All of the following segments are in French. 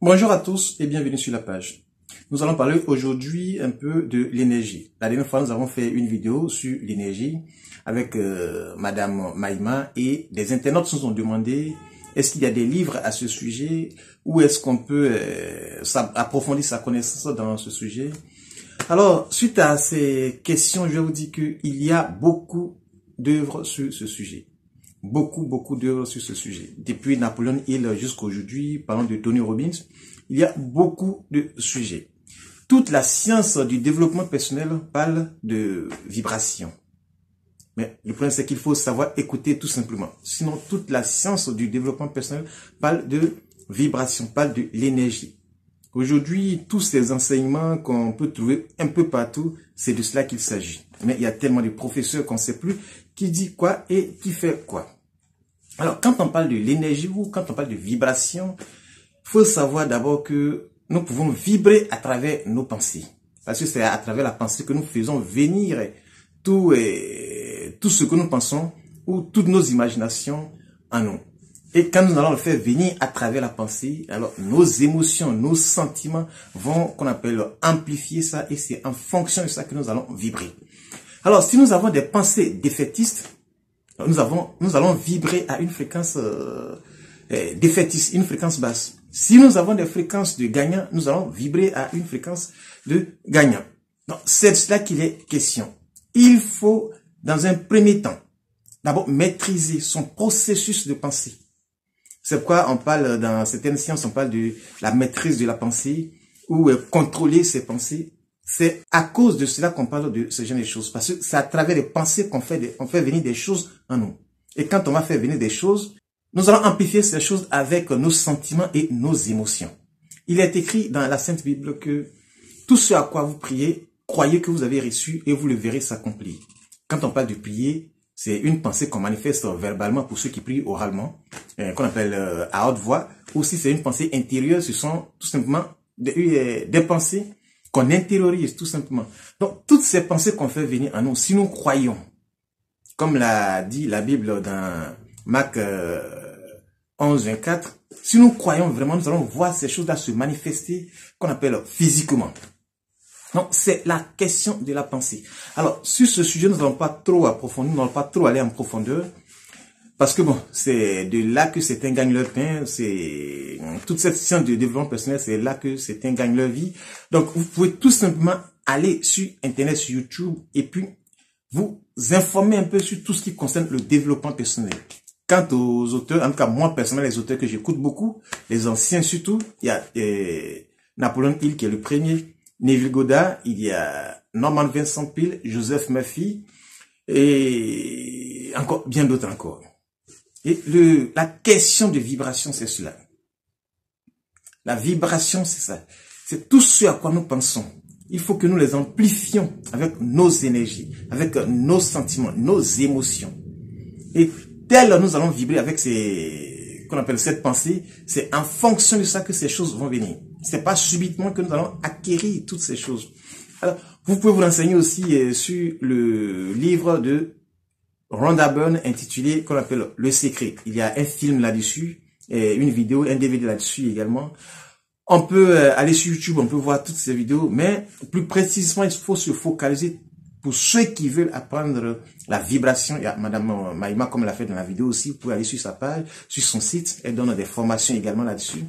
Bonjour à tous et bienvenue sur la page. Nous allons parler aujourd'hui un peu de l'énergie. La dernière fois, nous avons fait une vidéo sur l'énergie avec Madame Maïma et des internautes nous ont demandé est-ce qu'il y a des livres à ce sujet ou est-ce qu'on peut approfondir sa connaissance dans ce sujet. Alors, suite à ces questions, je vais vous dire qu'il y a beaucoup d'œuvres sur ce sujet. Beaucoup d'œuvres sur ce sujet. Depuis Napoléon Hill jusqu'à aujourd'hui, parlant de Tony Robbins, il y a beaucoup de sujets. Toute la science du développement personnel parle de vibration. Mais le problème, c'est qu'il faut savoir écouter tout simplement. Sinon, toute la science du développement personnel parle de vibration, parle de l'énergie. Aujourd'hui, tous ces enseignements qu'on peut trouver un peu partout, c'est de cela qu'il s'agit. Mais il y a tellement de professeurs qu'on ne sait plus qui dit quoi et qui fait quoi. Alors, quand on parle de l'énergie ou quand on parle de vibration, il faut savoir d'abord que nous pouvons vibrer à travers nos pensées. Parce que c'est à travers la pensée que nous faisons venir tout ce que nous pensons ou toutes nos imaginations en nous. Et quand nous allons le faire venir à travers la pensée, alors nos émotions, nos sentiments vont, qu'on appelle, amplifier ça et c'est en fonction de ça que nous allons vibrer. Alors, si nous avons des pensées défaitistes, nous allons vibrer à une fréquence défaitiste, une fréquence basse. Si nous avons des fréquences de gagnant, nous allons vibrer à une fréquence de gagnant. Donc, c'est de cela qu'il est question. Il faut, dans un premier temps, d'abord maîtriser son processus de pensée. C'est pourquoi on parle, dans certaines sciences, on parle de la maîtrise de la pensée ou contrôler ses pensées. C'est à cause de cela qu'on parle de ce genre de choses. Parce que c'est à travers les pensées qu'on fait venir des choses en nous. Et quand on va faire venir des choses, nous allons amplifier ces choses avec nos sentiments et nos émotions. Il est écrit dans la Sainte Bible que tout ce à quoi vous priez, croyez que vous avez reçu et vous le verrez s'accomplir. Quand on parle de prier, c'est une pensée qu'on manifeste verbalement pour ceux qui prient oralement, qu'on appelle à haute voix. Ou si c'est une pensée intérieure, ce sont tout simplement des pensées qu'on intériorise tout simplement. Donc, toutes ces pensées qu'on fait venir à nous, si nous croyons, comme l'a dit la Bible dans Marc 11, 24, si nous croyons vraiment, nous allons voir ces choses-là se manifester, qu'on appelle physiquement. Donc, c'est la question de la pensée. Alors, sur ce sujet, nous n'allons pas trop approfondir, nous n'allons pas trop aller en profondeur, parce que bon, c'est de là que certains gagnent leur pain, c'est toute cette science de développement personnel, c'est là que certains gagnent leur vie. Donc, vous pouvez tout simplement aller sur Internet, sur YouTube, et puis vous informer un peu sur tout ce qui concerne le développement personnel. Quant aux auteurs, en tout cas moi personnellement, les auteurs que j'écoute beaucoup, les anciens surtout, il y a Napoléon Hill qui est le premier, Neville Goddard, il y a Norman Vincent Peale, Joseph Murphy, et encore bien d'autres encore. Et la question de vibration, c'est cela. La vibration, c'est ça. C'est tout ce à quoi nous pensons. Il faut que nous les amplifions avec nos énergies, avec nos sentiments, nos émotions. Et tel nous allons vibrer avec qu'on appelle cette pensée, c'est en fonction de ça que ces choses vont venir. C'est pas subitement que nous allons acquérir toutes ces choses. Alors, vous pouvez vous renseigner aussi sur le livre de Rhonda Byrne intitulé, qu'on appelle Le Secret. Il y a un film là-dessus, une vidéo, un DVD là-dessus également. On peut aller sur YouTube, on peut voir toutes ces vidéos, mais plus précisément, il faut se focaliser pour ceux qui veulent apprendre la vibration. Il y a Madame Maïma, comme elle l'a fait dans la vidéo aussi, vous pouvez aller sur sa page, sur son site, elle donne des formations également là-dessus.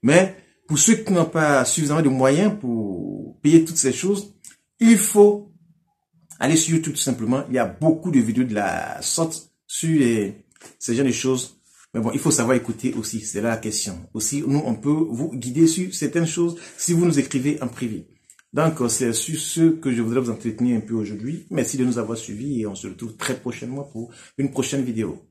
Mais pour ceux qui n'ont pas suffisamment de moyens pour payer toutes ces choses, il faut aller sur YouTube tout simplement. Il y a beaucoup de vidéos de la sorte sur ces genres de choses. Mais bon, il faut savoir écouter aussi, c'est là la question. Aussi, nous, on peut vous guider sur certaines choses si vous nous écrivez en privé. Donc, c'est sur ce que je voudrais vous entretenir un peu aujourd'hui. Merci de nous avoir suivis et on se retrouve très prochainement pour une prochaine vidéo.